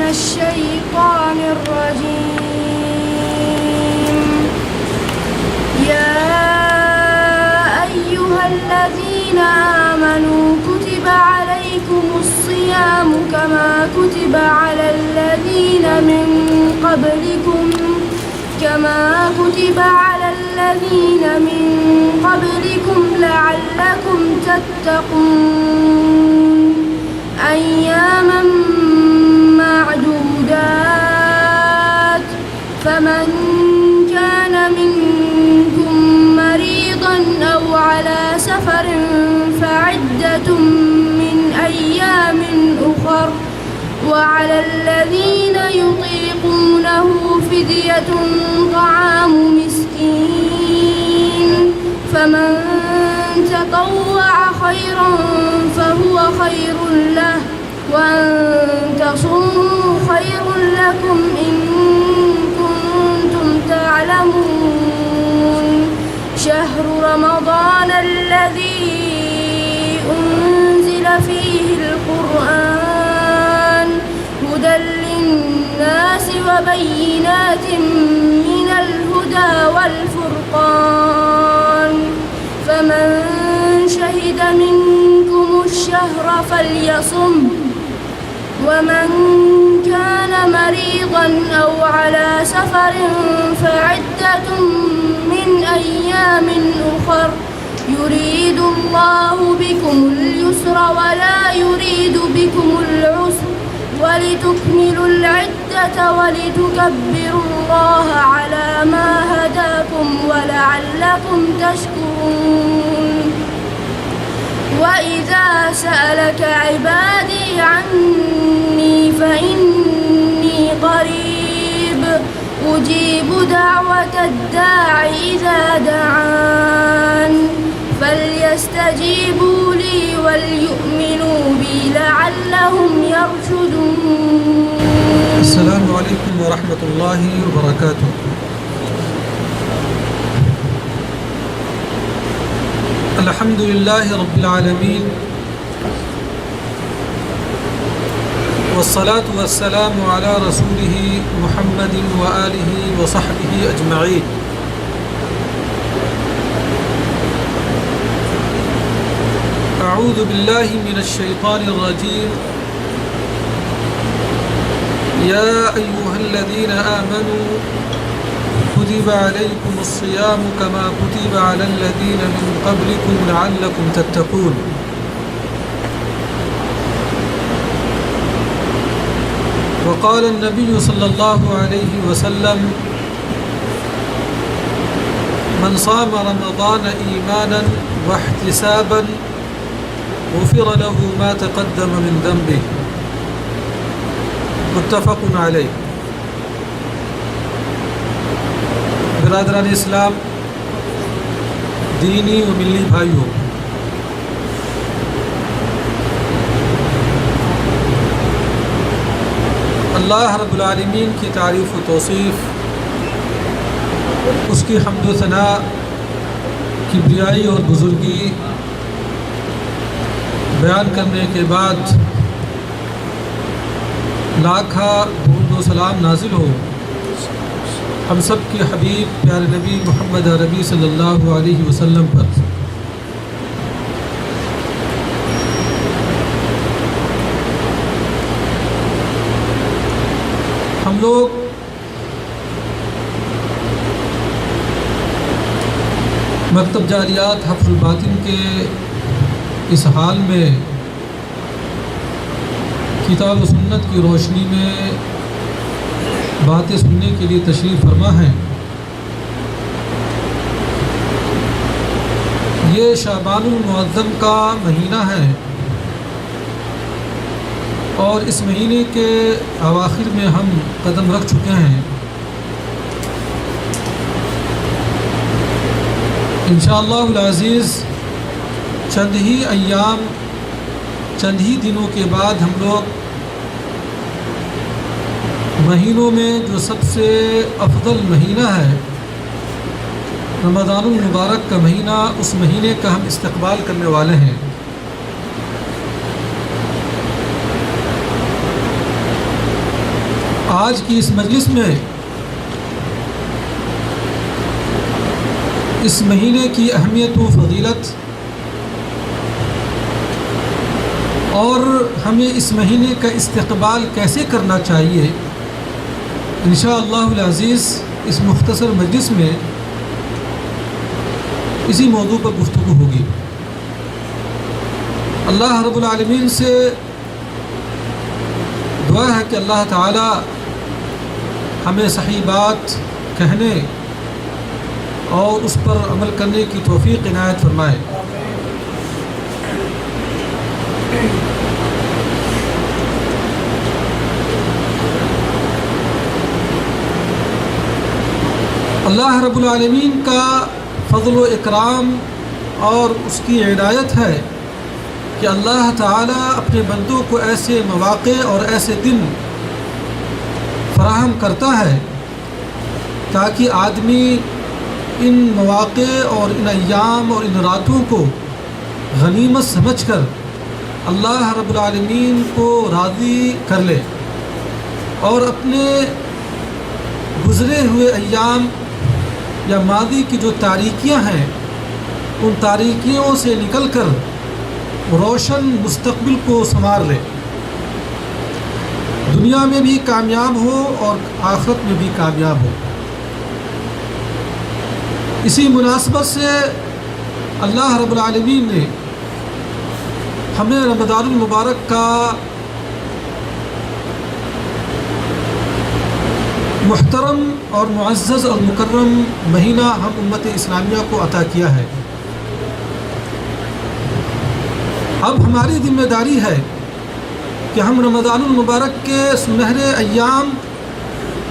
الشيطان الرجيم يا أيها الذين آمنوا كتب عليكم الصيام كما كتب على الذين من قبلكم لعلكم تتقون أياما معدودات فمن كان منكم مريضا أو على سفر فعدة من أيام أخر وعلى الذين يطيقونه فدية طعام مسكين فمن تطوع خيرا فهو خير له وأن تصوموا خير لكم إن كنتم تعلمون شهر رمضان الذي أنزل فيه القرآن هدى للناس وبينات من الهدى والفرقان فمن شهد منكم الشهر فليصم ومن كان مريضا أو على سفر فعدة من أيام أخر يريد الله بكم اليسر ولا يريد بكم العسر ولتكملوا العدة ولتكبروا الله على ما هداكم ولعلكم تشكرون وإذا سألك عبادي عني فإني قريب أجيب دعوة الداع إذا دعان فليستجيبوا لي وليؤمنوا بي لعلهم يرشدون. السلام علیکم ورحمۃ اللہ وبرکاتہ. الحمد للہ رب العالمین والصلاة والسلام على رسوله محمد وآلہ وصحبہ اجمعین. اعوذ باللہ من الشیطان الرجیم. یا ایہا الذین آمنوا كتب عليكم الصيام كما كتب على الذين من قبلكم لعلكم تتقون. وقال النبي صلى الله عليه وسلم من صام رمضان إيمانا واحتسابا غفر له ما تقدم من ذنبه. متفق علیہ. برادران اسلام، دینی و ملی بھائیوں، اللہ رب العالمین کی تعریف و توصیف، اس کی حمد و ثناء، کبریائی اور بزرگی بیان کرنے کے بعد لاکھا درود و سلام نازل ہو ہم سب کے حبیب پیارے نبی محمد عربی صلی اللہ علیہ وسلم پر. ہم لوگ مکتب جاریات حفظ الباطن کے اس حال میں کتاب و سنت کی روشنی میں باتیں سننے کے لیے تشریف فرما ہیں. یہ شعبان المعظم کا مہینہ ہے اور اس مہینے کے اواخر میں ہم قدم رکھ چکے ہیں. انشاءاللہ العزیز چند ہی ایام، چند ہی دنوں کے بعد ہم لوگ مہینوں میں جو سب سے افضل مہینہ ہے رمضان المبارک کا مہینہ، اس مہینے کا ہم استقبال کرنے والے ہیں. آج کی اس مجلس میں اس مہینے کی اہمیت و فضیلت اور ہمیں اس مہینے کا استقبال کیسے کرنا چاہیے، انشاءاللہ العزیز اس مختصر مجلس میں اسی موضوع پر گفتگو ہوگی۔ اللہ رب العالمین سے دعا ہے کہ اللہ تعالی ہمیں صحیح بات کہنے اور اس پر عمل کرنے کی توفیق عنایت فرمائے۔ اللہ رب العالمین کا فضل و اکرام اور اس کی عنایت ہے کہ اللہ تعالیٰ اپنے بندوں کو ایسے مواقع اور ایسے دن فراہم کرتا ہے تاکہ آدمی ان مواقع اور ان ایام اور ان راتوں کو غنیمت سمجھ کر اللہ رب العالمین کو راضی کر لے اور اپنے گزرے ہوئے ایام یا ماضی کی جو تاریکیاں ہیں ان تاریکیوں سے نکل کر روشن مستقبل کو سنوار لے، دنیا میں بھی کامیاب ہو اور آخرت میں بھی کامیاب ہو۔ اسی مناسبت سے اللہ رب العالمین نے ہمیں رمضان المبارک کا محترم اور معزز اور مکرم مہینہ ہم امت اسلامیہ کو عطا کیا ہے۔ اب ہماری ذمہ داری ہے کہ ہم رمضان المبارک کے سنہرے ایام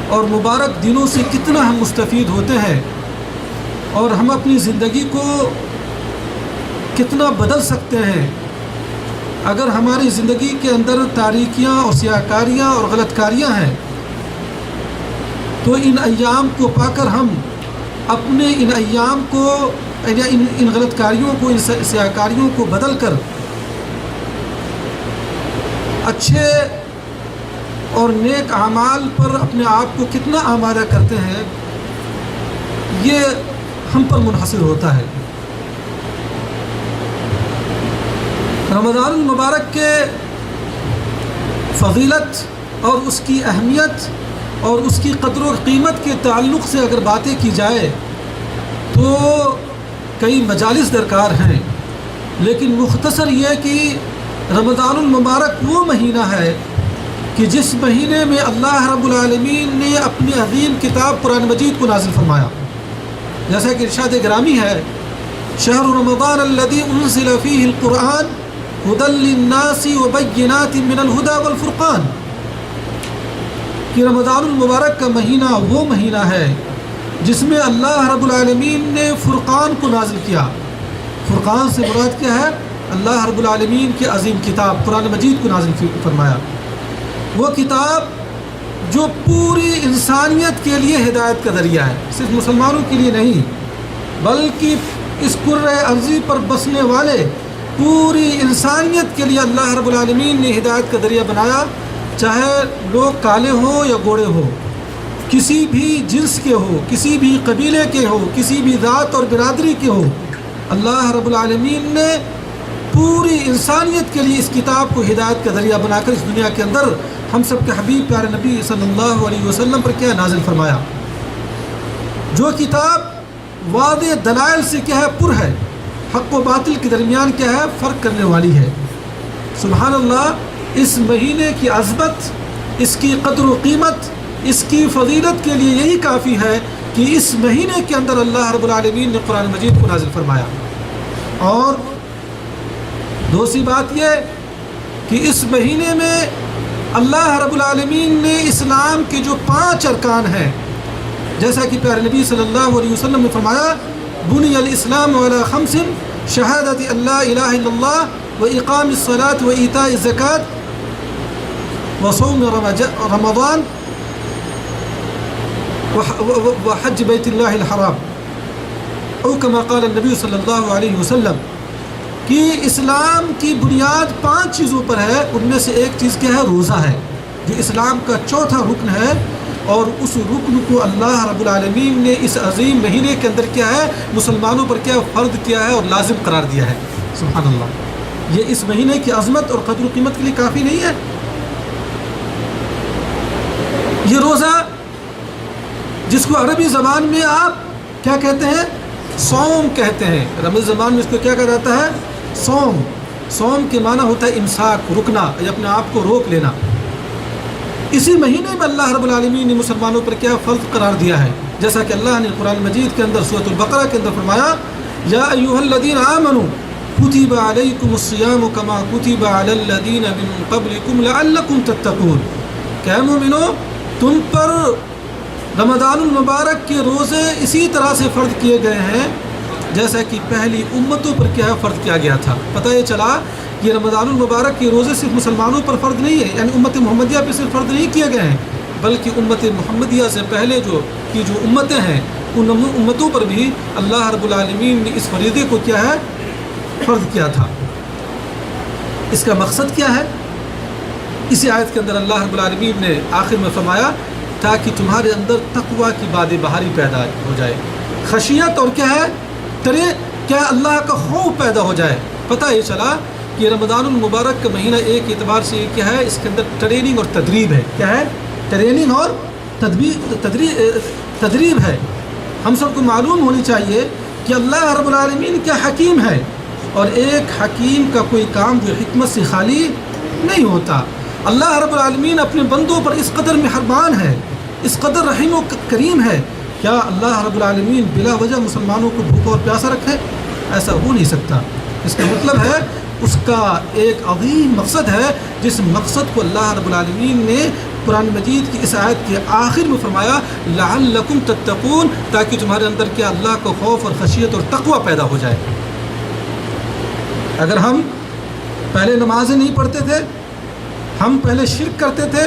اور مبارک دنوں سے کتنا ہم مستفید ہوتے ہیں اور ہم اپنی زندگی کو کتنا بدل سکتے ہیں اگر ہماری زندگی کے اندر تاریکیاں اور سیاہکاریاں اور غلط کاریاں ہیں، تو ان ایام کو پا کر ہم اپنے ان ایام کو ان غلط کاریوں کو، ان سیاہکاریوں کو بدل کر اچھے اور نیک اعمال پر اپنے آپ کو کتنا آمادہ کرتے ہیں، یہ ہم پر منحصر ہوتا ہے۔ رمضان المبارک کے فضیلت اور اس کی اہمیت اور اس کی قدر و قیمت کے تعلق سے اگر باتیں کی جائے تو کئی مجالس درکار ہیں، لیکن مختصر یہ کہ رمضان المبارک وہ مہینہ ہے کہ جس مہینے میں اللہ رب العالمین نے اپنی عظیم کتاب قرآن مجید کو نازل فرمایا، جیسا کہ ارشاد گرامی ہے شہر رمضان الذی انزل فیہ القرآن ھدی للناس وبینات من الھدی والفرقان، کہ رمضان المبارک کا مہینہ وہ مہینہ ہے جس میں اللہ رب العالمین نے فرقان کو نازل کیا۔ فرقان سے مراد کیا ہے؟ اللہ رب العالمین کی عظیم کتاب قرآن مجید کو نازل فرمایا، وہ کتاب جو پوری انسانیت کے لیے ہدایت کا ذریعہ ہے، صرف مسلمانوں کے لیے نہیں بلکہ اس کرۂ ارضی پر بسنے والے پوری انسانیت کے لیے اللہ رب العالمین نے ہدایت کا ذریعہ بنایا، چاہے لوگ کالے ہوں یا گورے ہوں، کسی بھی جنس کے ہو، کسی بھی قبیلے کے ہو، کسی بھی ذات اور برادری کے ہو، اللہ رب العالمین نے پوری انسانیت کے لیے اس کتاب کو ہدایت کا ذریعہ بنا کر اس دنیا کے اندر ہم سب کے حبیب پیارے نبی صلی اللہ علیہ وسلم پر کیا نازل فرمایا، جو کتاب واضح دلائل سے کیا ہے پر ہے، حق و باطل کے درمیان کیا ہے فرق کرنے والی ہے۔ سبحان اللہ، اس مہینے کی عظمت، اس کی قدر و قیمت، اس کی فضیلت کے لیے یہی کافی ہے کہ اس مہینے کے اندر اللہ رب العالمین نے قرآن مجید کو نازل فرمایا۔ اور دوسری بات یہ کہ اس مہینے میں اللہ رب العالمین نے اسلام کے جو 5 ارکان ہیں، جیسا کہ پیارے نبی صلی اللہ علیہ وسلم نے فرمایا بنی الاسلام علی 5 شہادت اللہ الہ الا اللہ و اقام الصلاۃ و ایتاء الزکاۃ و صوم رمضان و حج بیت اللہ الحرام، او کما قال النبی صلی اللہ علیہ وسلم، کہ اسلام کی بنیاد 5 چیزوں پر ہے، ان میں سے ایک چیز کیا ہے؟ روزہ ہے، جو اسلام کا چوتھا رکن ہے، اور اس رکن کو اللہ رب العالمین نے اس عظیم مہینے کے اندر کیا ہے، مسلمانوں پر کیا فرض کیا ہے اور لازم قرار دیا ہے۔ سبحان اللہ، یہ اس مہینے کی عظمت اور قدر و قیمت کے لیے کافی نہیں ہے؟ یہ روزہ جس کو عربی زبان میں آپ کیا کہتے ہیں، صوم کہتے ہیں، عربی زبان میں اس کو کیا کہا جاتا ہے، صوم۔ صوم کے معنی ہوتا ہے امساک، رکنا، یا اپنے آپ کو روک لینا۔ اسی مہینے میں اللہ رب العالمین نے مسلمانوں پر کیا فرض قرار دیا ہے، جیسا کہ اللہ نے قرآن مجید کے اندر سورۃ البقرہ کے اندر فرمایا، یا ایھا الذین آمنوا کتب علیکم الصیام کما کتب علی الذین من قبلکم لعلکم تتقون، کہ اے مومنو تم پر رمضان المبارک کے روزے اسی طرح سے فرض کیے گئے ہیں جیسا کہ پہلی امتوں پر کیا فرض کیا گیا تھا۔ پتہ یہ چلا یہ رمضان المبارک کے روزے صرف مسلمانوں پر فرض نہیں ہے، یعنی امت محمدیہ پہ صرف فرض نہیں کیے گئے ہیں، بلکہ امت محمدیہ سے پہلے جو امتیں ہیں ان امتوں پر بھی اللہ رب العالمین نے اس فریضے کو کیا ہے، فرض کیا تھا۔ اس کا مقصد کیا ہے؟ اسی آیت کے اندر اللہ رب العالمین نے آخر میں فرمایا تاکہ تمہارے اندر تقوی کی باد بہاری پیدا ہو جائے، خشیت اور کیا ہے، کیا اللہ کا خوف پیدا ہو جائے۔ پتہ یہ چلا کہ رمضان المبارک کا مہینہ ایک اعتبار سے کیا ہے، اس کے اندر ٹریننگ اور تدریب ہے۔ کیا ہے؟ ٹریننگ اور تدریب ہے۔ ہم سب کو معلوم ہونی چاہیے کہ اللہ رب العالمین کیا حکیم ہے، اور ایک حکیم کا کوئی کام جو حکمت سے خالی نہیں ہوتا۔ اللہ رب العالمین اپنے بندوں پر اس قدر مہربان ہے، اس قدر رحیم و کریم ہے، کیا اللہ رب العالمین بلا وجہ مسلمانوں کو بھوکا اور پیاسا رکھے؟ ایسا ہو نہیں سکتا۔ اس کا مطلب ہے اس کا ایک عظیم مقصد ہے، جس مقصد کو اللہ رب العالمین نے قرآن مجید کی اس آیت کے آخر میں فرمایا لعلکم تتقون، تاکہ تمہارے اندر کیا اللہ کا خوف اور خشیت اور تقوی پیدا ہو جائے۔ اگر ہم پہلے نمازیں نہیں پڑھتے تھے، ہم پہلے شرک کرتے تھے،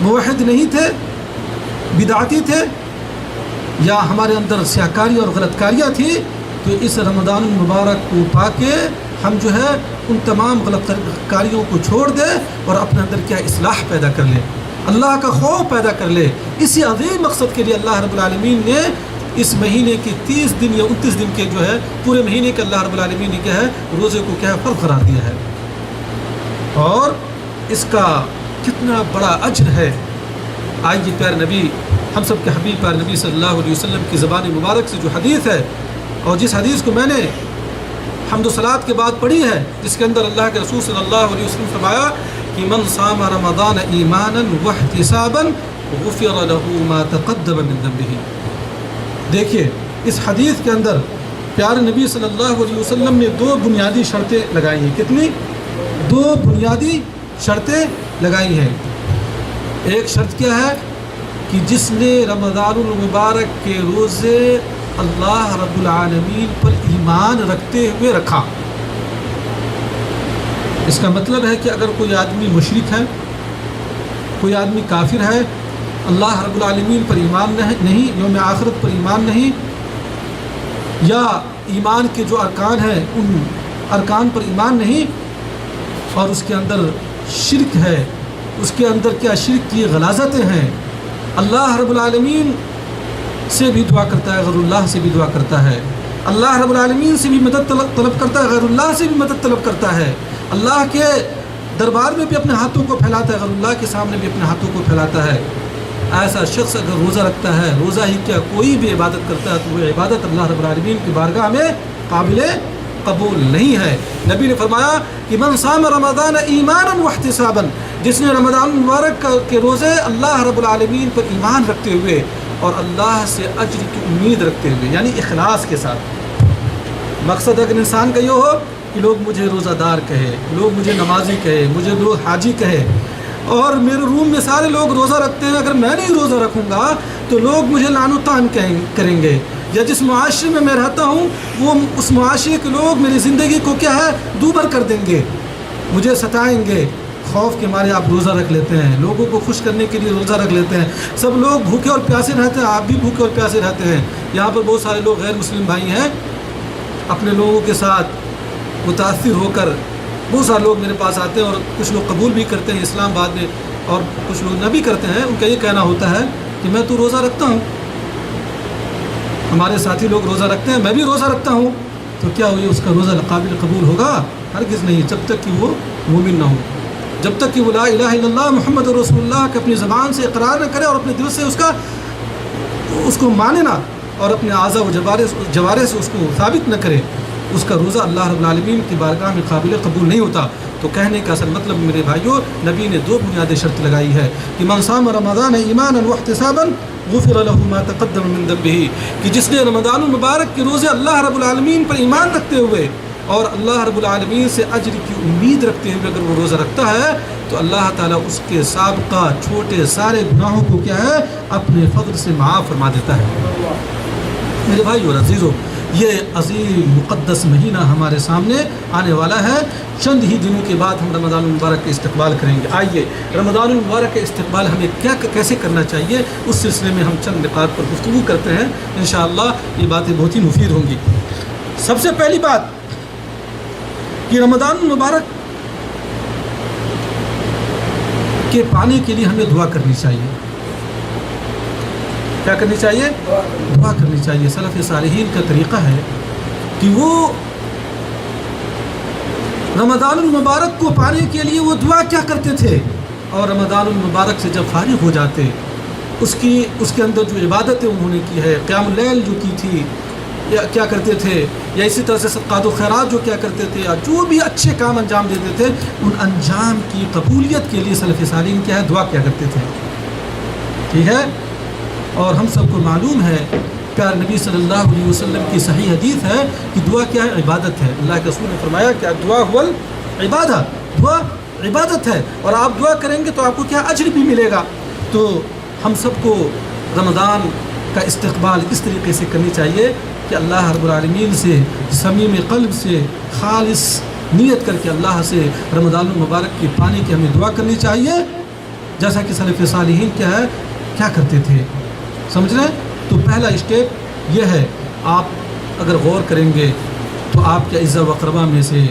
موحد نہیں تھے، بدعتی تھے، یا ہمارے اندر سیاکاری اور غلط کاریاں تھیں، تو اس رمضان المبارک کو پا کے ہم جو ہے ان تمام غلط کاریوں کو چھوڑ دیں اور اپنے اندر کیا اصلاح پیدا کر لیں، اللہ کا خوف پیدا کر لیں۔ اسی عظیم مقصد کے لیے اللہ رب العالمین نے اس مہینے کے 30 دن یا 29 دن کے جو ہے پورے مہینے کے اللہ رب العالمین نے کیا ہے روزے کو کیا ہے فرض قرار دیا ہے، اور اس کا کتنا بڑا اجر ہے۔ آئیے پیارے نبی، ہم سب کے حبیب پیارے نبی صلی اللہ علیہ وسلم کی زبان مبارک سے جو حدیث ہے، اور جس حدیث کو میں نے حمد و صلات کے بعد پڑھی ہے، جس کے اندر اللہ کے رسول صلی اللہ علیہ وسلم فرمایا کہ من صام رمضان ایمانا واحتسابا غفر له ما تقدم من ذنبه۔ دیکھیے اس حدیث کے اندر پیارے نبی صلی اللہ علیہ وسلم نے 2 بنیادی شرطیں لگائی ہیں۔ کتنی؟ 2 بنیادی شرطیں لگائی ہیں۔ ایک شرط کیا ہے کہ جس نے رمضان المبارک کے روزے اللہ رب العالمین پر ایمان رکھتے ہوئے رکھا۔ اس کا مطلب ہے کہ اگر کوئی آدمی مشرک ہے، کوئی آدمی کافر ہے، اللہ رب العالمین پر ایمان نہیں، یوم آخرت پر ایمان نہیں، یا ایمان کے جو ارکان ہیں ان ارکان پر ایمان نہیں، اور اس کے اندر شرک ہے، اس کے اندر کیا شرک کی غلاظتیں ہیں، اللہ رب العالمین سے بھی دعا کرتا ہے، غیر اللہ سے بھی دعا کرتا ہے، اللہ رب العالمین سے بھی مدد طلب کرتا ہے، غیر اللہ سے بھی مدد طلب کرتا ہے، اللہ کے دربار میں بھی اپنے ہاتھوں کو پھیلاتا ہے، غیر اللہ کے سامنے بھی اپنے ہاتھوں کو پھیلاتا ہے۔ ایسا شخص اگر روزہ رکھتا ہے، روزہ ہی کیا کوئی بھی عبادت کرتا ہے، تو وہ عبادت اللہ رب العالمین کی بارگاہ میں قابل قبول نہیں ہے۔ نبی نے فرمایا کہ من صام رمضان ایمانا واحتسابا، جس نے رمضان مبارک کے روزے اللہ رب العالمین پر ایمان رکھتے ہوئے اور اللہ سے اجر کی امید رکھتے ہوئے، یعنی اخلاص کے ساتھ۔ مقصد اگر انسان کا یہ ہو کہ لوگ مجھے روزہ دار کہے، لوگ مجھے نمازی کہے، مجھے لوگ حاجی کہے، اور میرے روم میں سارے لوگ روزہ رکھتے ہیں، اگر میں نہیں روزہ رکھوں گا تو لوگ مجھے لعن و طعن کریں گے، یا جس معاشرے میں میں رہتا ہوں وہ اس معاشرے کے لوگ میری زندگی کو کیا ہے دوبر کر دیں گے، مجھے ستائیں گے، خوف کے مارے آپ روزہ رکھ لیتے ہیں، لوگوں کو خوش کرنے کے لیے روزہ رکھ لیتے ہیں۔ سب لوگ بھوکے اور پیاسے رہتے ہیں، آپ بھی بھوکے اور پیاسے رہتے ہیں۔ یہاں پر بہت سارے لوگ غیر مسلم بھائی ہیں، اپنے لوگوں کے ساتھ متاثر ہو کر بہت سارے لوگ میرے پاس آتے ہیں اور کچھ لوگ قبول بھی کرتے ہیں اسلام بعد میں، اور کچھ لوگ نہ بھی کرتے ہیں. ان کا یہ کہنا ہوتا ہے کہ میں تو روزہ رکھتا ہوں، ہمارے ساتھی لوگ روزہ رکھتے ہیں، میں بھی روزہ رکھتا ہوں، تو کیا ہوئی اس کا روزہ قابل قبول ہوگا؟ ہرگز نہیں، جب تک کہ وہ مومن نہ ہو، جب تک کہ وہ لا الہ الا اللہ محمد رسول اللہ کے اپنی زبان سے اقرار نہ کرے اور اپنے دل سے اس کو مانے نہ، اور اپنے اعضاء و جوارح سے اس کو ثابت نہ کرے، اس کا روزہ اللہ رب العالمین کی بارگاہ میں قابل قبول نہیں ہوتا. تو کہنے کا اصل مطلب میرے بھائیوں، نبی نے 2 بنیادی شرط لگائی ہے کہ من صام رمضان ایمانا واحتسابا غفر له ما تقدم من ذنبه، کہ جس نے رمضان المبارک کے روزے اللہ رب العالمین پر ایمان رکھتے ہوئے اور اللہ رب العالمین سے اجر کی امید رکھتے ہوئے اگر وہ روزہ رکھتا ہے تو اللہ تعالیٰ اس کے سابقہ چھوٹے سارے گناہوں کو کیا ہے اپنے فضل سے معاف فرما دیتا ہے. میرے بھائی اور عزیزو، یہ عظیم مقدس مہینہ ہمارے سامنے آنے والا ہے. چند ہی دنوں کے بعد ہم رمضان المبارک کا استقبال کریں گے. آئیے رمضان المبارک کا استقبال ہمیں کیسے کرنا چاہیے، اس سلسلے میں ہم چند نکات پر گفتگو کرتے ہیں. انشاءاللہ یہ باتیں بہت ہی مفید ہوں گی. سب سے پہلی بات کہ رمضان المبارک کے پانے کے لیے ہمیں دعا کرنی چاہیے. کیا کرنی چاہیے؟ دعا کرنی چاہیے. سلف صالحین کا طریقہ ہے کہ وہ رمضان المبارک کو پانے کے لیے وہ دعا کیا کرتے تھے، اور رمضان المبارک سے جب فارغ ہو جاتے اس کے اندر جو عبادتیں انہوں نے کی ہے، قیام اللیل جو کی تھی یا کیا کرتے تھے، یا اسی طرح سے صدقات و خیرات جو کیا کرتے تھے، یا جو بھی اچھے کام انجام دیتے تھے، ان انجام کی قبولیت کے لیے سلف صالحین کیا ہے دعا کیا کرتے تھے. ٹھیک ہے. اور ہم سب کو معلوم ہے پیارے نبی صلی اللہ علیہ وسلم کی صحیح حدیث ہے کہ دعا کیا ہے؟ عبادت ہے. اللہ کے رسول نے فرمایا کہ دعا هو العبادہ، دعا عبادت ہے، اور آپ دعا کریں گے تو آپ کو کیا اجر بھی ملے گا. تو ہم سب کو رمضان کا استقبال اس طریقے سے کرنی چاہیے کہ اللہ رب العالمین سے صمیم قلب سے خالص نیت کر کے اللہ سے رمضان المبارک کے پانے کی ہمیں دعا کرنی چاہیے، جیسا کہ سلف صالحین کیا کرتے تھے. سمجھ رہے ہیں؟ تو پہلا اسٹیپ یہ ہے، آپ اگر غور کریں گے تو آپ کے عزت و اقربا میں سے،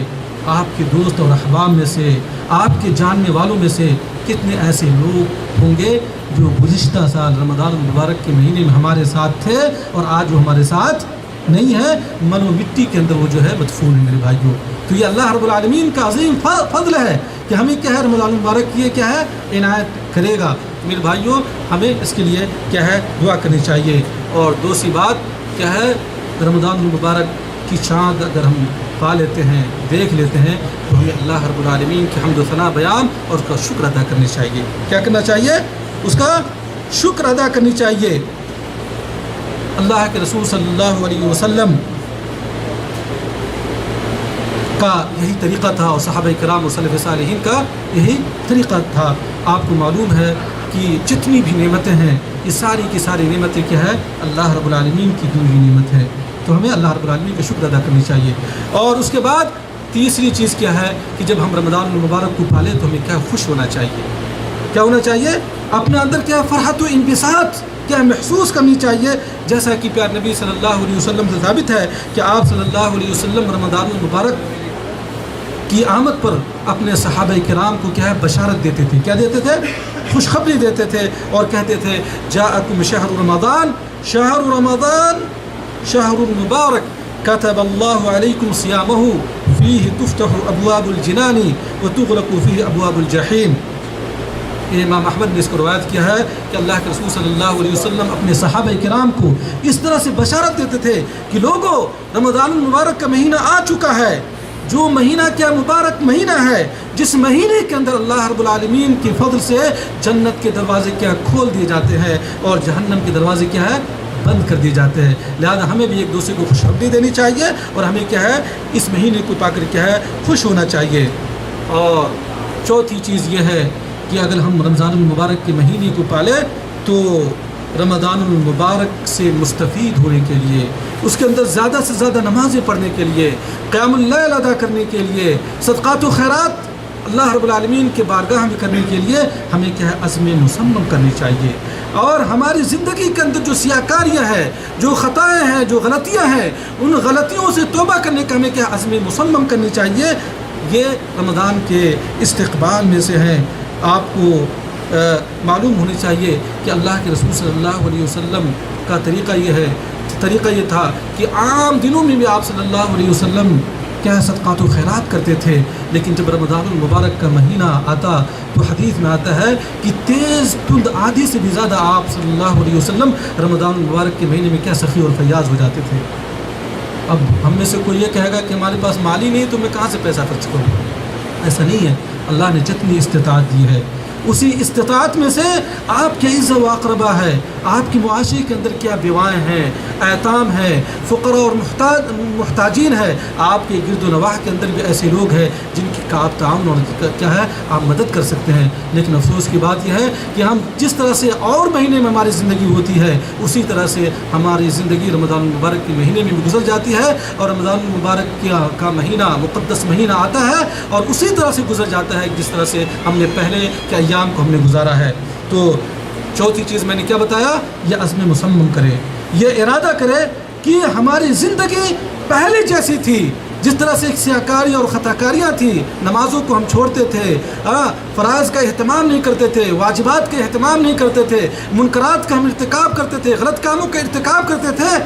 آپ کے دوست اور احباب میں سے، آپ کے جاننے والوں میں سے کتنے ایسے لوگ ہوں گے جو گزشتہ سال رمضان المبارک کے مہینے میں ہمارے ساتھ تھے اور آج وہ ہمارے ساتھ نہیں ہے، من و مٹی کے اندر وہ جو ہے مدفون ہے. میرے بھائیوں، تو یہ اللہ رب العالمین کا عظیم فضل ہے کہ ہمیں کیا ہے رمضان المبارک کی کیا ہے عنایت کرے گا. میرے بھائیوں، ہمیں اس کے لیے کیا ہے دعا کرنی چاہیے. اور دوسری بات کیا ہے، رمضان المبارک کی چاند اگر ہم پا لیتے ہیں، دیکھ لیتے ہیں، تو ہمیں اللہ رب العالمین کی حمد و ثنا بیان اور اس کا شکر ادا کرنی چاہیے. کیا کرنا چاہیے؟ اس کا شکر ادا کرنی چاہیے. اللہ کے رسول صلی اللہ علیہ وسلم کا یہی طریقہ تھا اور صحابہ کرام و سلف صالحین کا یہی طریقہ تھا. آپ کو معلوم ہے کہ جتنی بھی نعمتیں ہیں یہ ساری کی ساری نعمتیں کیا ہے اللہ رب العالمین کی دی ہوئی نعمت ہے. تو ہمیں اللہ رب العالمین کا شکر ادا کرنی چاہیے. اور اس کے بعد تیسری چیز کیا ہے کہ جب ہم رمضان المبارک کو پالیں تو ہمیں کیا خوش ہونا چاہیے. کیا ہونا چاہیے؟ اپنے اندر کیا فرحت و انبساط کیا محسوس کرنی چاہیے. جیسا کہ پیارے نبی صلی اللہ علیہ وسلم سے ثابت ہے کہ آپ صلی اللہ علیہ وسلم رمضان المبارک کی آمد پر اپنے صحابہ کرام کو کیا ہے بشارت دیتے تھے. کیا دیتے تھے؟ خوشخبری دیتے تھے اور کہتے تھے جاءکم شہر رمضان شہر مبارک كتب اللہ علیکم صیامہ فیہ تفتح ابواب الجنان وتغلق فیہ ابواب الجحیم. امام احمد نے اس کو روایت کیا ہے کہ اللہ کے رسول صلی اللہ علیہ وسلم اپنے صحابہ کرام کو اس طرح سے بشارت دیتے تھے کہ لوگوں، رمضان المبارک کا مہینہ آ چکا ہے، جو مہینہ کیا مبارک مہینہ ہے، جس مہینے کے اندر اللہ رب العالمین کے فضل سے جنت کے دروازے کیا کھول دیے جاتے ہیں اور جہنم کے دروازے کیا ہے بند کر دیے جاتے ہیں. لہذا ہمیں بھی ایک دوسرے کو خوشخبری دینی چاہیے اور ہمیں کیا ہے اس مہینے کو پا کر کیا ہے خوش ہونا چاہیے. اور چوتھی چیز یہ ہے کہ اگر ہم رمضان المبارک کے مہینے کو پالیں تو رمضان المبارک سے مستفید ہونے کے لیے، اس کے اندر زیادہ سے زیادہ نمازیں پڑھنے کے لیے، قیام اللیل ادا کرنے کے لیے، صدقات و خیرات اللہ رب العالمین کے بارگاہ میں کرنے کے لیے ہمیں کیا ہے عزم مصمم کرنی چاہیے. اور ہماری زندگی کے اندر جو سیاکاریاں ہیں، جو خطائیں ہیں، جو غلطیاں ہیں، ان غلطیوں سے توبہ کرنے کا ہمیں کیا عزم مصمم کرنی چاہیے. یہ رمضان کے استقبال میں سے ہیں۔ آپ کو معلوم ہونی چاہیے کہ اللہ کے رسول صلی اللہ علیہ وسلم کا طریقہ یہ تھا کہ عام دنوں میں بھی آپ صلی اللہ علیہ وسلم کیا صدقات و خیرات کرتے تھے، لیکن جب رمضان المبارک کا مہینہ آتا تو حدیث میں آتا ہے کہ تیز تند آدھی سے بھی زیادہ آپ صلی اللہ علیہ وسلم رمضان المبارک کے مہینے میں کیا سخی اور فیاض ہو جاتے تھے۔ اب ہم میں سے کوئی یہ کہے گا کہ ہمارے پاس مال ہی نہیں تو میں کہاں سے پیسہ خرچ کروں؟ ایسا نہیں ہے، اللہ نے جتنی استطاعت دی ہے اسی استطاعت میں سے آپ کے عز و اقربا ہے، آپ کی معاشرے کے اندر کیا بیوائیں ہیں، ایتام ہیں، فقراء اور محتاجین ہیں، آپ کے گرد و نواح کے اندر بھی ایسے لوگ ہیں جن کی کا آپ تعاون اور کیا ہے آپ مدد کر سکتے ہیں۔ لیکن افسوس کی بات یہ ہے کہ ہم جس طرح سے اور مہینے میں ہماری زندگی ہوتی ہے اسی طرح سے ہماری زندگی رمضان المبارک کے مہینے میں بھی گزر جاتی ہے، اور رمضان المبارک کا مہینہ مقدس مہینہ آتا ہے اور اسی طرح سے گزر جاتا ہے جس طرح سے ہم نے پہلے کے ایام کو ہم نے گزارا ہے۔ تو چوتھی چیز میں نے کیا بتایا، یہ عزم مصمم کرے، یہ ارادہ کرے کہ ہماری زندگی پہلے جیسی تھی، جس طرح سے سیاکاری اور خطاکاریاں تھیں، نمازوں کو ہم چھوڑتے تھے، فرائض کا اہتمام نہیں کرتے تھے، واجبات کا اہتمام نہیں کرتے تھے، منکرات کا ہم ارتکاب کرتے تھے، غلط کاموں کا ارتکاب کرتے تھے۔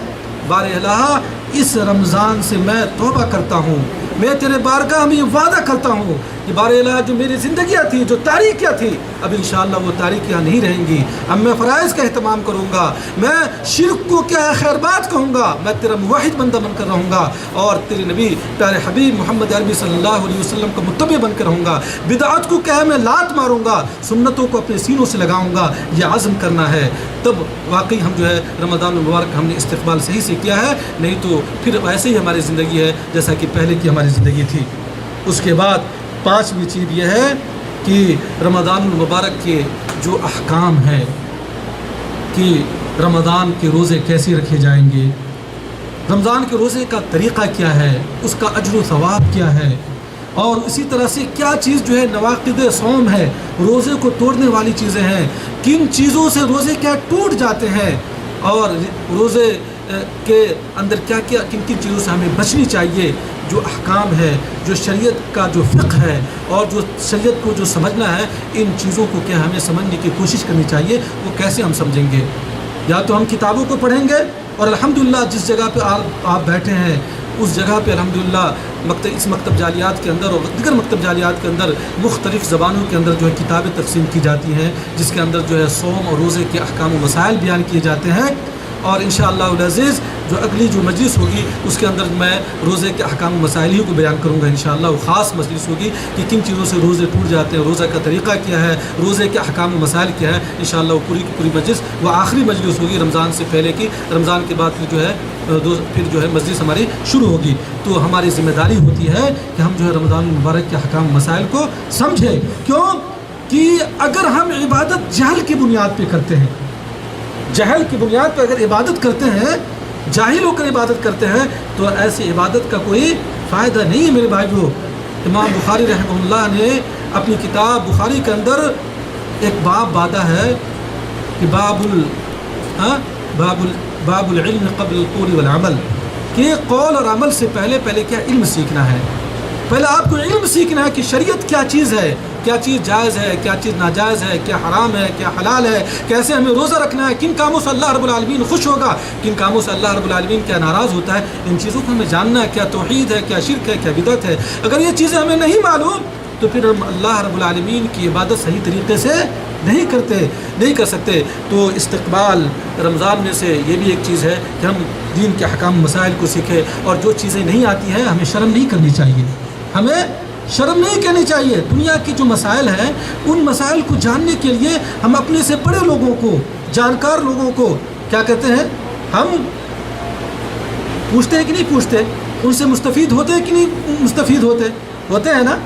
بار الہ اس رمضان سے میں توبہ کرتا ہوں، میں تیرے بارگاہ میں یہ وعدہ کرتا ہوں کہ بار الہ جو میری زندگیاں تھیں، جو تاریکیاں تھیں، اب انشاءاللہ وہ تاریکیاں نہیں رہیں گی، اب میں فرائض کا اہتمام کروں گا، میں شرک کو کیا ہے خیر بات کہوں گا، میں تیرا موحد بندہ بن کر رہوں گا اور تیرے نبی پیارے حبیب محمد عربی صلی اللہ علیہ وسلم کا متبع بن کر رہوں گا، بدعت کو کیا ہے میں لات ماروں گا، سنتوں کو اپنے سینوں سے لگاؤں گا۔ یہ عزم کرنا ہے، تب واقعی ہم جو ہے رمضان المبارک ہم نے استقبال صحیح سے کیا ہے، نہیں تو پھر ایسے ہی ہماری زندگی ہے جیسا کہ پہلے کی ہماری زندگی تھی۔ اس کے بعد پانچویں چیز یہ ہے کہ رمضان المبارک کے جو احکام ہیں کہ رمضان کے روزے کیسے رکھے جائیں گے، رمضان کے روزے کا طریقہ کیا ہے، اس کا اجر و ثواب کیا ہے، اور اسی طرح سے کیا چیز جو ہے نواقض صوم ہے، روزے کو توڑنے والی چیزیں ہیں، کن چیزوں سے روزے کیا ٹوٹ جاتے ہیں، اور روزے کے اندر کیا کیا کن کن چیزوں سے ہمیں بچنی چاہیے، جو احکام ہے، جو شریعت کا جو فقہ ہے اور جو شریعت کو جو سمجھنا ہے، ان چیزوں کو کیا ہمیں سمجھنے کی کوشش کرنی چاہیے۔ وہ کیسے ہم سمجھیں گے؟ یا تو ہم کتابوں کو پڑھیں گے، اور الحمدللہ جس جگہ پہ آپ بیٹھے ہیں اس جگہ پہ الحمدللہ اس مکتب جالیات کے اندر اور دیگر مکتب جالیات کے اندر مختلف زبانوں کے اندر جو ہے کتابیں تقسیم کی جاتی ہیں، جس کے اندر جو ہے صوم اور روزے کے احکام و مسائل بیان کیے جاتے ہیں، اور انشاءاللہ العزیز جو اگلی جو مجلس ہوگی اس کے اندر میں روزے کے احکام و مسائل ہی کو بیان کروں گا انشاءاللہ۔ وہ خاص مجلس ہوگی کہ کن چیزوں سے روزے ٹوٹ جاتے ہیں، روزہ کا طریقہ کیا ہے، روزے کے احکام و مسائل کیا ہے، انشاءاللہ وہ پوری کی پوری مجلس وہ آخری مجلس ہوگی رمضان سے پہلے کی، رمضان کے بعد جو ہے پھر جو ہے مجلس ہماری شروع ہوگی۔ تو ہماری ذمہ داری ہوتی ہے کہ ہم جو ہے رمضان المبارک کے احکام و مسائل کو سمجھیں، کیوں کہ اگر ہم عبادت جہل کی بنیاد پہ کرتے ہیں، جہل کی بنیاد پر اگر عبادت کرتے ہیں، جاہل ہو کر عبادت کرتے ہیں، تو ایسی عبادت کا کوئی فائدہ نہیں ہے میرے بھائیو۔ امام بخاری رحمہ اللہ نے اپنی کتاب بخاری کے اندر ایک باب باندھا ہے کہ باب العلم قبل القول والعمل، کہ قول اور عمل سے پہلے کیا علم سیکھنا ہے، پہلے آپ کو علم سیکھنا ہے کہ شریعت کیا چیز ہے، کیا چیز جائز ہے، کیا چیز ناجائز ہے، کیا حرام ہے، کیا حلال ہے، کیسے ہمیں روزہ رکھنا ہے، کن کاموں سے اللہ رب العالمین خوش ہوگا، کن کاموں سے اللہ رب العالمین کیا ناراض ہوتا ہے، ان چیزوں کو ہمیں جاننا ہے، کیا توحید ہے، کیا شرک ہے، کیا بدعت ہے۔ اگر یہ چیزیں ہمیں نہیں معلوم تو پھر ہم اللہ رب العالمین کی عبادت صحیح طریقے سے نہیں کر سکتے۔ تو استقبال رمضان میں سے یہ بھی ایک چیز ہے کہ ہم دین کے احکام مسائل کو سیکھیں، اور جو چیزیں نہیں آتی ہیں ہمیں شرم نہیں کرنی چاہیے، ہمیں شرم نہیں کرنی چاہیے۔ دنیا کی جو مسائل ہیں ان مسائل کو جاننے کے لیے ہم اپنے سے بڑے لوگوں کو، جانکار لوگوں کو کیا کہتے ہیں، ہم پوچھتے ہیں کہ نہیں پوچھتے، ان سے مستفید ہوتے ہیں کہ نہیں مستفید ہوتے ہیں نا۔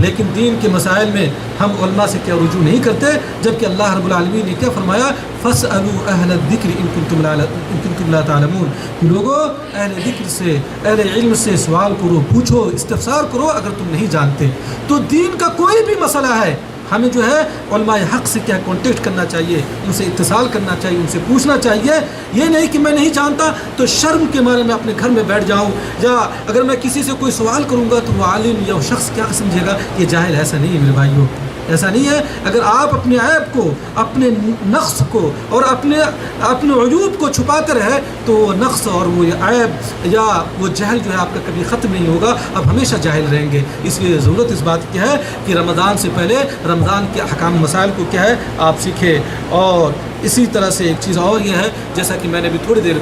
لیکن دین کے مسائل میں ہم علماء سے کیا رجوع نہیں کرتے، جبکہ اللہ رب العالمین نے کیا فرمایا، فَاسْأَلُوا أَهْلَ الذِّكْرِ إِن كُنتُمْ لَا تَعْلَمُونَ، کہ لوگوں اہل ذکر سے، اہل علم سے سوال کرو، پوچھو، استفسار کرو اگر تم نہیں جانتے۔ تو دین کا کوئی بھی مسئلہ ہے ہمیں جو ہے علماء حق سے کیا کانٹیکٹ کرنا چاہیے، ان سے اتصال کرنا چاہیے، ان سے پوچھنا چاہیے. یہ نہیں کہ میں نہیں جانتا تو شرم کے مارے میں اپنے گھر میں بیٹھ جاؤں، یا اگر میں کسی سے کوئی سوال کروں گا تو وہ عالم یا وہ شخص کیا سمجھے گا یہ جاہل. ایسا نہیں ہے میرے بھائیوں، ایسا نہیں ہے. اگر آپ اپنے عیب کو، اپنے نقص کو اور اپنے عیوب کو چھپاتے رہے تو وہ نقص اور وہ عیب یا وہ جہل جو ہے آپ کا کبھی ختم نہیں ہوگا، اب ہمیشہ جاہل رہیں گے. اس لیے ضرورت اس بات کی ہے کہ رمضان سے پہلے رمضان کے احکام مسائل کو کیا ہے آپ سیکھیں. اور اسی طرح سے ایک چیز اور یہ ہے، جیسا کہ میں نے بھی تھوڑی دیر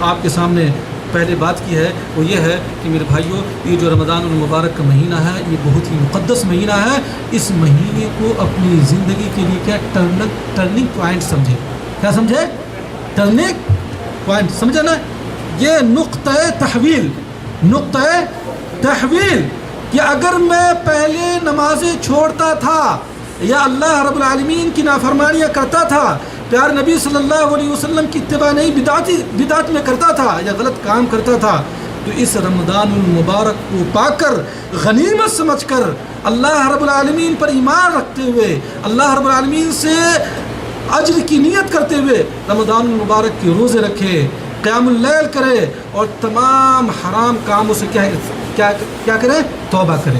آپ کے سامنے پہلے بات کی ہے، وہ یہ ہے کہ میرے بھائیوں یہ جو رمضان المبارک کا مہینہ ہے یہ بہت ہی مقدس مہینہ ہے. اس مہینے کو اپنی زندگی کے لیے کیا ٹرننگ پوائنٹ سمجھے. کیا سمجھے؟ ٹرننگ پوائنٹ سمجھے نا، یہ نقطۂ تحویل کہ اگر میں پہلے نمازیں چھوڑتا تھا یا اللہ رب العالمین کی نافرمانیاں کرتا تھا، پیار نبی صلی اللہ علیہ وسلم کی اتباع نہیں بدعت میں کرتا تھا یا غلط کام کرتا تھا، تو اس رمضان المبارک کو پا کر غنیمت سمجھ کر اللہ رب العالمین پر ایمان رکھتے ہوئے، اللہ رب العالمین سے اجر کی نیت کرتے ہوئے رمضان المبارک کے روزے رکھے، قیام اللیل کرے اور تمام حرام کاموں سے کیا کرے؟ توبہ کرے.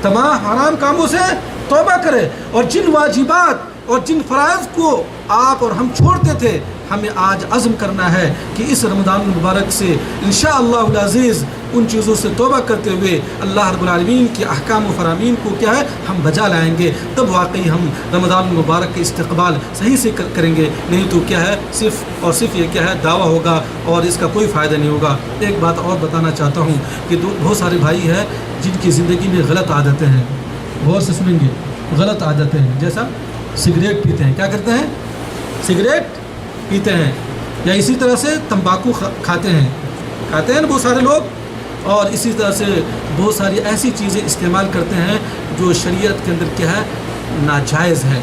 تمام حرام کاموں سے توبہ کرے. اور جن واجبات اور جن فرائض کو آپ اور ہم چھوڑتے تھے، ہمیں آج عزم کرنا ہے کہ اس رمضان المبارک سے انشاءاللہ العزیز ان چیزوں سے توبہ کرتے ہوئے اللہ رب العالمین کے احکام و فرامین کو کیا ہے ہم بجا لائیں گے. تب واقعی ہم رمضان المبارک کے استقبال صحیح سے کریں گے. نہیں تو کیا ہے صرف اور صرف یہ کیا ہے دعویٰ ہوگا اور اس کا کوئی فائدہ نہیں ہوگا. ایک بات اور بتانا چاہتا ہوں کہ بہت سارے بھائی ہیں جن کی زندگی میں غلط عادتیں ہیں. غور سے سنیں گے، غلط عادتیں ہیں، جیسا سگریٹ پیتے ہیں. کیا کرتے ہیں؟ سگریٹ پیتے ہیں. یا اسی طرح سے تمباکو کھاتے ہیں نا بہت سارے لوگ. اور اسی طرح سے بہت ساری ایسی چیزیں استعمال کرتے ہیں جو شریعت کے اندر کیا ہے ناجائز ہے.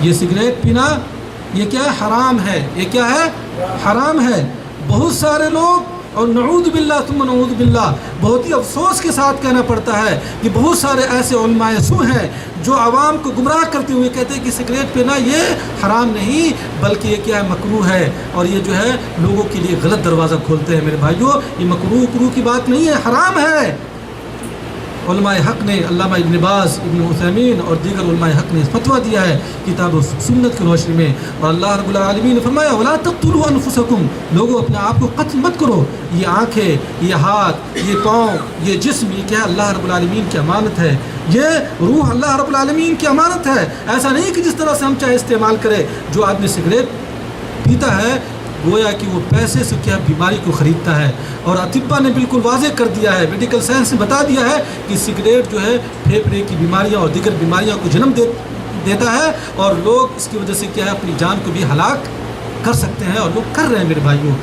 یہ سگریٹ پینا یہ کیا ہے؟ حرام ہے. یہ کیا ہے؟ حرام ہے. بہت سارے لوگ، اور نعوذ باللہ ثم نعوذ باللہ، بہت ہی افسوس کے ساتھ کہنا پڑتا ہے کہ بہت سارے ایسے علماء سو ہیں جو عوام کو گمراہ کرتے ہوئے کہتے ہیں کہ سگریٹ پینا یہ حرام نہیں بلکہ یہ کیا ہے مکروہ ہے. اور یہ جو ہے لوگوں کے لیے غلط دروازہ کھولتے ہیں. میرے بھائیوں یہ مکروہ کی بات نہیں ہے، حرام ہے. علماء حق نے، علامہ ابن باز، ابن عثیمین اور دیگر علماء حق نے فتویٰ دیا ہے کتاب و سنت کی روشنی میں. اور اللہ رب العالمین نے فرمایا وَلَا تَقْتُلُوا أَنفُسَكُمْ، لوگوں اپنے آپ کو قتل مت کرو. یہ آنکھیں، یہ ہاتھ، یہ پاؤں، یہ جسم، یہ کیا اللہ رب العالمین کی امانت ہے. یہ روح اللہ رب العالمین کی امانت ہے. ایسا نہیں کہ جس طرح سے ہم چاہے استعمال کرے. جو آدمی سگریٹ پیتا ہے گویا کہ وہ پیسے سے کیا بیماری کو خریدتا ہے. اور اطباء نے بالکل واضح کر دیا ہے، میڈیکل سائنس نے بتا دیا ہے کہ سگریٹ جو ہے پھیپھڑے کی بیماریاں اور دیگر بیماریاں کو جنم دیتا ہے. اور لوگ اس کی وجہ سے کیا ہے اپنی جان کو بھی ہلاک کر سکتے ہیں، اور لوگ کر رہے ہیں. میرے بھائیوں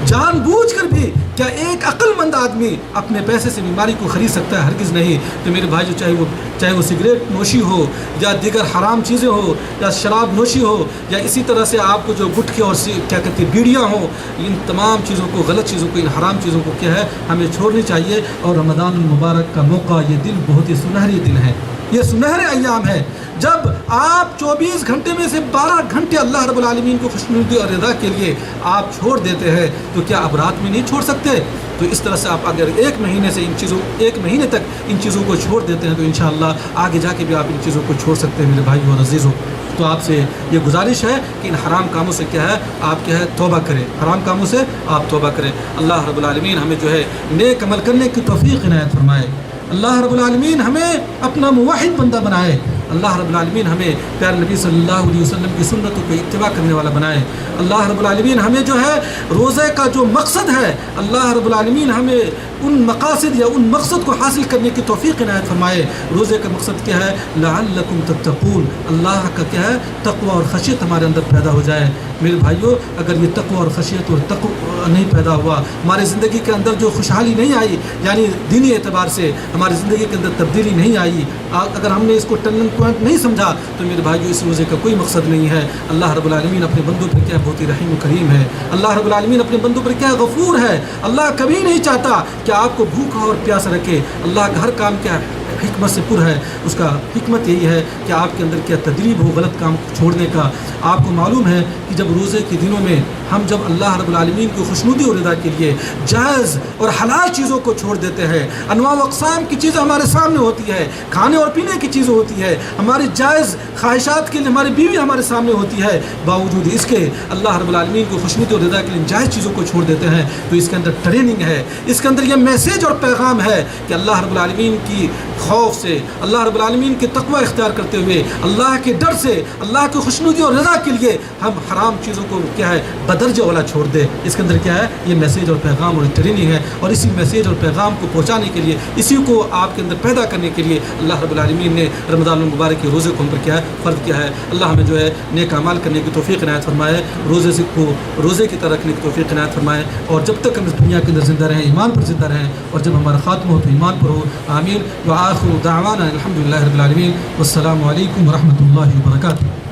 جان بوجھ کر بھی کیا ایک عقل مند آدمی اپنے پیسے سے بیماری کو خرید سکتا ہے؟ ہرگز نہیں. تو میرے بھائیوں چاہے وہ سگریٹ نوشی ہو یا دیگر حرام چیزیں ہو یا شراب نوشی ہو یا اسی طرح سے آپ کو جو گٹکے اور کیا کہتے ہیں بیڑیاں ہوں، ان تمام چیزوں کو، غلط چیزوں کو، ان حرام چیزوں کو کیا ہے ہمیں چھوڑنی چاہیے. اور رمضان المبارک کا موقع، یہ دن بہت ہی سنہری دن ہے. یہ سنہرے ایام ہے جب آپ 24 گھنٹے میں سے 12 گھنٹے اللہ رب العالمین کو خوشنودی اور رضا کے لیے آپ چھوڑ دیتے ہیں. تو کیا آپ رات میں نہیں چھوڑ سکتے؟ تو اس طرح سے آپ اگر ایک مہینے تک ان چیزوں کو چھوڑ دیتے ہیں تو انشاءاللہ آگے جا کے بھی آپ ان چیزوں کو چھوڑ سکتے ہیں. میرے بھائی اور عزیزوں، تو آپ سے یہ گزارش ہے کہ ان حرام کاموں سے کیا ہے آپ کیا ہے توبہ کریں. حرام کاموں سے آپ توبہ کریں. اللہ رب العالمین ہمیں جو ہے نیک عمل کرنے کی توفیق عنایت فرمائے. اللہ رب العالمین ہمیں اپنا موحد بندہ بنائے. اللہ رب العالمین ہمیں پیارے نبی صلی اللہ علیہ وسلم کی سنتوں کو اتباع کرنے والا بنائے. اللہ رب العالمین ہمیں جو ہے روزے کا جو مقصد ہے، اللہ رب العالمین ہمیں ان مقاصد یا ان مقصد کو حاصل کرنے کی توفیق عنایت فرمائے. روزے کا مقصد کیا ہے؟ لعلکم تتقون، اللہ کا کیا ہے تقوی اور خشیت ہمارے اندر پیدا ہو جائے. میرے بھائیوں اگر یہ تقوی اور خشیت اور تقوی نہیں پیدا ہوا، ہماری زندگی کے اندر جو خوشحالی نہیں آئی، یعنی دینی اعتبار سے ہماری زندگی کے اندر تبدیلی نہیں آئی، اگر ہم نے اس کو ٹرننگ پوائنٹ نہیں سمجھا تو میرے بھائیوں اس روزے کا کوئی مقصد نہیں ہے. اللہ رب العالمین اپنے بندوں پر کیا بہت ہی رحیم و کریم ہے. اللہ رب العالمین اپنے بندوں پر کیا غفور ہے. اللہ کبھی نہیں چاہتا کہ آپ کو بھوکا اور پیاسا رکھے. اللہ کا ہر کام کیا حکمت سے پر ہے. اس کا حکمت یہی ہے کہ آپ کے اندر کیا تدریب ہو غلط کام چھوڑنے کا. آپ کو معلوم ہے کہ جب روزے کے دنوں میں ہم جب اللہ رب العالمین کی خوشنودی اور رضا کے لیے جائز اور حلال چیزوں کو چھوڑ دیتے ہیں, انواع و اقسام کی چیزیں ہمارے سامنے ہوتی ہے, کھانے اور پینے کی چیزیں ہوتی ہے, ہماری جائز خواہشات کے لیے ہماری بیوی ہمارے سامنے ہوتی ہے, باوجود اس کے اللہ رب العالمین کی خوشنودی اور رضا کے لیے جائز چیزوں کو چھوڑ دیتے ہیں, تو اس کے اندر ٹریننگ ہے, اس کے اندر یہ میسیج اور پیغام ہے کہ اللہ رب العالمین کی خوف سے, اللہ رب العالمین کے تقوی اختیار کرتے ہوئے, اللہ کے ڈر سے, اللہ کی خوشنودی اور رضا کے لیے ہم حرام چیزوں کو کیا ہے بدرجہ والا چھوڑ دے. اس کے اندر کیا ہے یہ میسیج اور پیغام اور ٹریننگ ہے, اور اسی میسیج اور پیغام کو پہنچانے کے لیے, اسی کو آپ کے اندر پیدا کرنے کے لیے اللہ رب العالمین نے رمضان المبارک کے روزے کو ہم پر کیا ہے فرض کیا ہے. اللہ ہمیں جو ہے نیک اعمال کرنے کی توفیق عنایت فرمائے, روزے کی طرح رکھنے کی توفیق عنایت فرمائے, اور جب تک ہم اس دنیا کے اندر زندہ رہیں ایمان پر زندہ رہیں, اور جب ہمارا خاتمہ ہو تو ایمان پر ہو. آمین. وآخر دعوانا الحمدللہ رب العالمین. والسلام علیکم ورحمۃ اللہ وبرکاتہ.